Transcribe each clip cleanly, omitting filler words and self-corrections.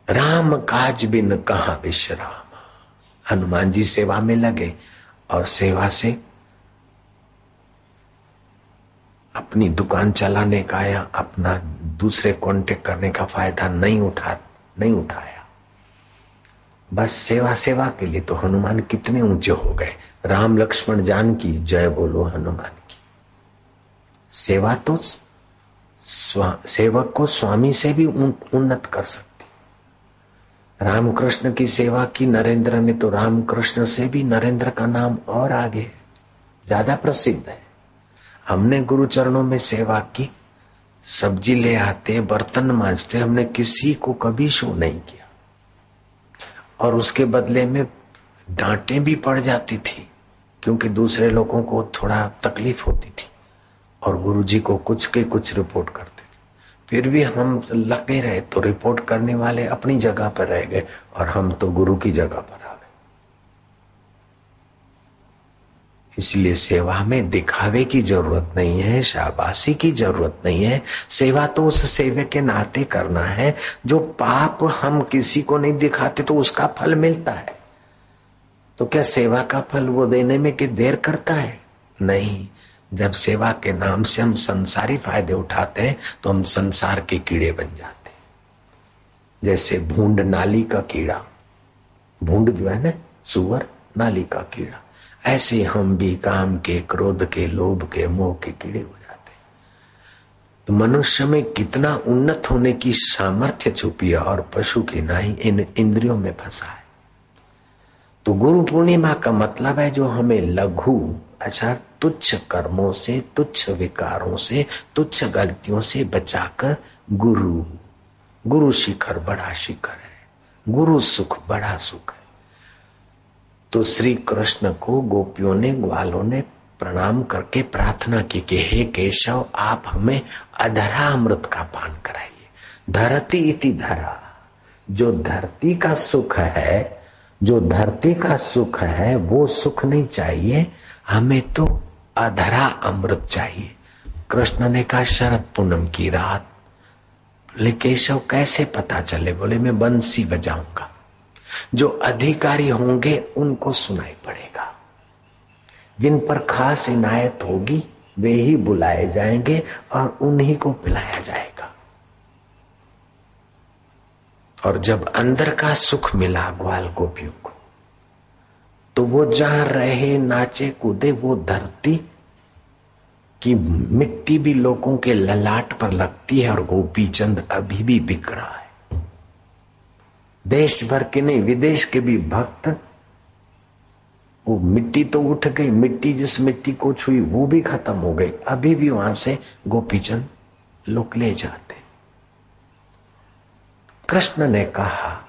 राम काज बिन कहाँ विश्राम। हनुमान जी सेवा में लगे और सेवा से अपनी दुकान चलाने का या अपना दूसरे कांटेक्ट करने का फायदा नहीं उठाया। बस सेवा के लिए तो हनुमान कितने ऊंचे हो गए। राम लक्ष्मण जानकी जय बोलो हनुमान की। सेवा तो सेवक को स्वामी से भी उन्नत कर सकती। रामकृष्ण की सेवा की नरेंद्र ने तो रामकृष्ण से भी नरेंद्र का नाम और आगे है, ज्यादा प्रसिद्ध है। हमने गुरु चरणों में सेवा की, सब्जी ले आते, बर्तन मांजते, हमने किसी को कभी शो नहीं किया और उसके बदले में डांटें भी पड़ जाती थी क्योंकि दूसरे लोगों को थोड़ा तकलीफ होती थी और गुरुजी को कुछ के कुछ रिपोर्ट करते थे। फिर भी हम लगे रहे तो रिपोर्ट करने वाले अपनी जगह पर रह गए और हम तो गुरु की जगह पर आ गए। इसलिए सेवा में दिखावे की जरूरत नहीं है, शाबाशी की जरूरत नहीं है। सेवा तो उस सेवक के नाते करना है। जो पाप हम किसी को नहीं दिखाते तो उसका फल मिलता है। तो क्या सेवा का फल वो देने में कि देर करता है? नहीं। जब सेवा के नाम से हम संसारी फायदे उठाते हैं तो हम संसार के कीड़े बन जाते हैं। जैसे भूंड नाली का कीड़ा, भूंड जो है ना सुअर, नाली का कीड़ा, ऐसे हम भी काम के, क्रोध के, लोभ के, मोह के कीड़े हो जाते हैं। तो मनुष्य में कितना उन्नत होने की सामर्थ्य छुपी है और पशु की नाई इन इंद्रियों में फंसा है। तो गुरु पूर्णिमा का मतलब है जो हमें लघु तुच्छ कर्मों से, तुच्छ विकारों से, तुच्छ गलतियों से बचाकर गुरु शिखर बड़ा शिखर है, गुरु सुख बड़ा सुख है। तो श्री कृष्ण को गोपियों ने, ग्वालों ने प्रणाम करके प्रार्थना की कि हे केशव, आप हमें अधरा अमृत का पान कराइए। धरती इति धरा, जो धरती का सुख है, जो धरती का सुख है वो सुख नहीं चाहिए हमें, तो अधरा अमृत चाहिए। कृष्ण ने कहा शरद पूनम की रात। बोले केशव कैसे पता चले? बोले मैं बंसी बजाऊंगा, जो अधिकारी होंगे उनको सुनाई पड़ेगा, जिन पर खास इनायत होगी वे ही बुलाए जाएंगे और उन्हीं को पिलाया जाएगा। और जब अंदर का सुख मिला ग्वाल गोपियों को, तो वो जहां रहे, नाचे कूदे, वो धरती की मिट्टी भी लोगों के ललाट पर लगती है और गोपी चंद अभी भी बिक रहा है। देश भर के नहीं, विदेश के भी भक्त, वो मिट्टी तो उठ गई, मिट्टी जिस मिट्टी को छुई वो भी खत्म हो गई, अभी भी वहां से गोपीचंद लोग ले जाते। कृष्ण ने कहा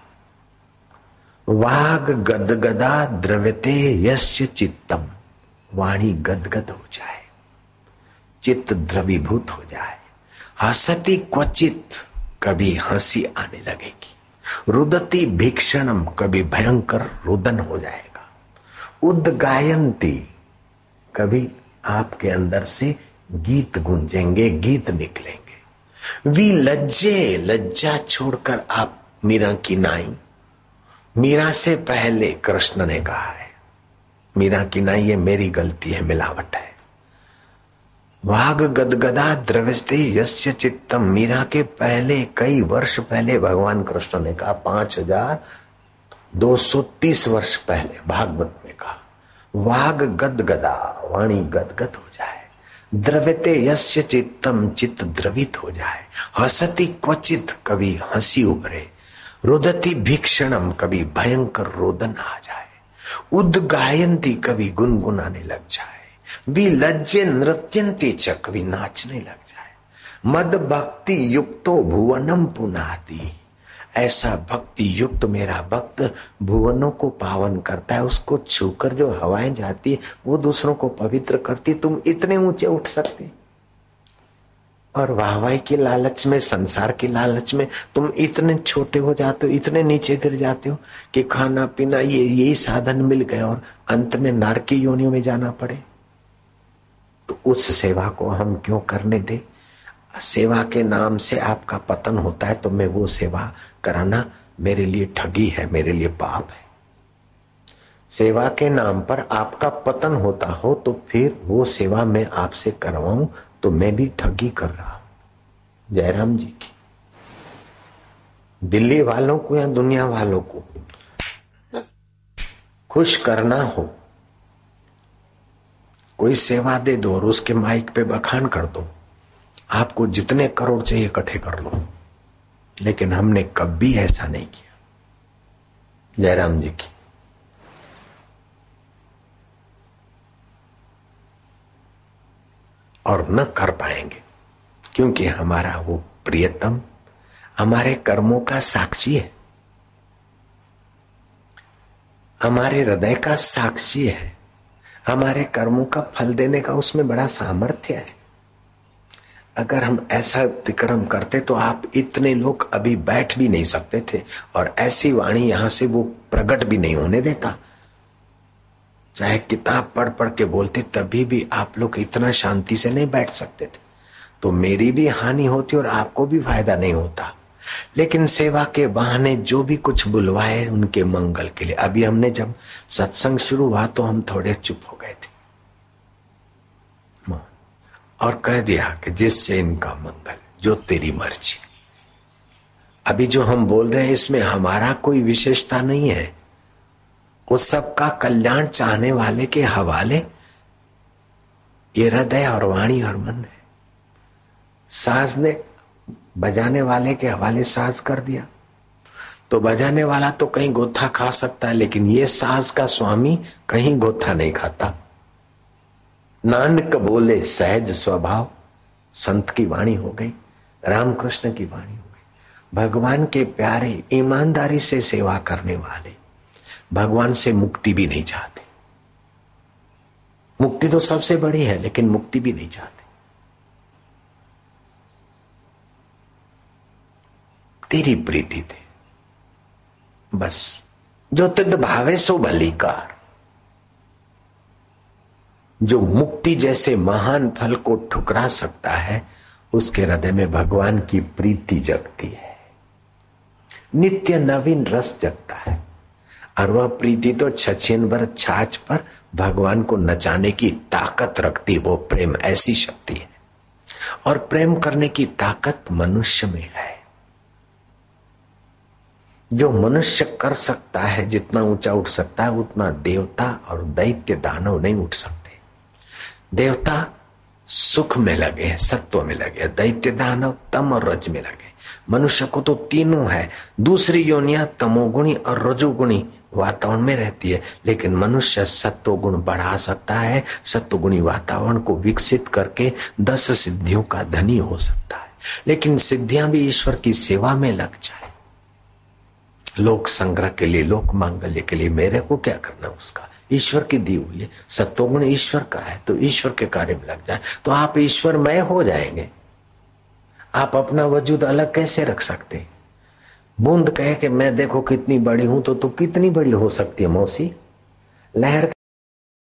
वाग गदगदा द्रव्यते यस्य चित्तम, वाणी गदगद हो जाए, चित्त द्रवीभूत हो जाए। हसती क्वचित, कभी हंसी आने लगेगी। रुदती भीक्षणम, कभी भयंकर रुदन हो जाएगा। उद्गायंती, कभी आपके अंदर से गीत गूंजेंगे, गीत निकलेंगे। विलज्जे, लज्जा छोड़कर आप मीरा की नाई। मीरा से पहले कृष्ण ने कहा है मीरा की नाई ये मेरी गलती है, मिलावट है। वाग गदगदा द्रव्यस्ते यस्य चित्तम, मीरा के पहले, कई वर्ष पहले भगवान कृष्ण ने कहा, 5230 वर्ष पहले भागवत में कहा, वाग गदगदा, वाणी गदगद हो जाए। द्रव्यते यस्य चित्तम, चित्त द्रवित हो जाए। हसती क्वचित, कभी हंसी उभरे। रुदती भीक्षणम, कभी भयंकर रोदन आ जाए। उद्गायंती, कभी गुनगुनाने लग जाए। विलज्जे नृत्यंती च, कभी नाचने लग जाए। मद भक्ति युक्तो भुवनम पुनाति, ऐसा भक्ति युक्त मेरा भक्त भुवनों को पावन करता है। उसको छूकर जो हवाएं जाती वो दूसरों को पवित्र करती। तुम इतने ऊंचे उठ सकते और वाहवाही के लालच में, संसार के लालच में तुम इतने छोटे हो जाते हो, इतने नीचे गिर जाते हो कि खाना पीना यही साधन मिल गए और अंत में नरक की योनियों में जाना पड़े। तो उस सेवा को हम क्यों करने दे? सेवा के नाम से आपका पतन होता है तो मैं वो सेवा कराना मेरे लिए ठगी है, मेरे लिए पाप है। सेवा के नाम पर आपका पतन होता हो तो फिर वो सेवा मैं आपसे करवाऊं तो मैं भी ठगी कर रहा हूं। जयराम जी की दिल्ली वालों को या दुनिया वालों को खुश करना हो, कोई सेवा दे दो और उसके माइक पे बखान कर दो, आपको जितने करोड़ चाहिए इकट्ठे कर लो, लेकिन हमने कभी ऐसा नहीं किया। जयराम जी की और न कर पाएंगे, क्योंकि हमारा वो प्रियतम हमारे कर्मों का साक्षी है, हमारे हृदय का साक्षी है, हमारे कर्मों का फल देने का उसमें बड़ा सामर्थ्य है। अगर हम ऐसा तिकड़म करते तो आप इतने लोग अभी बैठ भी नहीं सकते थे, और ऐसी वाणी यहां से वो प्रकट भी नहीं होने देता। चाहे किताब पढ़ पढ़ के बोलते तभी भी आप लोग इतना शांति से नहीं बैठ सकते थे, तो मेरी भी हानि होती और आपको भी फायदा नहीं होता। लेकिन सेवा के बहाने जो भी कुछ बुलवाए उनके मंगल के लिए। अभी हमने जब सत्संग शुरू हुआ तो हम थोड़े चुप हो गए थे और कह दिया कि जिससे इनका मंगल, जो तेरी मर्जी। अभी जो हम बोल रहे हैं इसमें हमारा कोई विशेषता नहीं है, वो सबका कल्याण चाहने वाले के हवाले ये हृदय और वाणी और मन है। साज ने बजाने वाले के हवाले साज कर दिया तो बजाने वाला तो कहीं गोथा खा सकता है, लेकिन ये साज का स्वामी कहीं गोथा नहीं खाता। नानक बोले सहज स्वभाव, संत की वाणी हो गई, रामकृष्ण की वाणी हो गई। भगवान के प्यारे ईमानदारी से सेवा करने वाले भगवान से मुक्ति भी नहीं चाहते। मुक्ति तो सबसे बड़ी है, लेकिन मुक्ति भी नहीं चाहते। तेरी प्रीति थे बस, जो तिद भावे सो भलीकार। जो मुक्ति जैसे महान फल को ठुकरा सकता है, उसके हृदय में भगवान की प्रीति जगती है, नित्य नवीन रस जगता है। और वह प्रीति तो छछिन भर छाछ पर भगवान को नचाने की ताकत रखती। वो प्रेम ऐसी शक्ति है, और प्रेम करने की ताकत मनुष्य में है। जो मनुष्य कर सकता है, जितना ऊंचा उठ सकता है, उतना देवता और दैत्य दानव नहीं उठ सकते। देवता सुख में लगे, सत्व में लगे, दैत्य दानव तम और रज में लगे। मनुष्य को तो तीनों है। दूसरी योनियां तमोगुणी और रजोगुणी वातावरण में रहती है, लेकिन मनुष्य सत्वगुण बढ़ा सकता है। सत्वगुणी वातावरण को विकसित करके 10 सिद्धियों का धनी हो सकता है। लेकिन सिद्धियां भी ईश्वर की सेवा में लग जाए, लोक संग्रह के लिए, लोक मांगल्य के लिए, मेरे को क्या करना उसका, ईश्वर की दी हुई है। सत्वगुण ईश्वर का है, तो ईश्वर के कार्य में लग जाए तो आप ईश्वरमय हो जाएंगे। आप अपना वजूद अलग कैसे रख सकते? बूंद कहे कि मैं देखो कितनी बड़ी हूं, तो तू कितनी बड़ी हो सकती है मौसी? लहर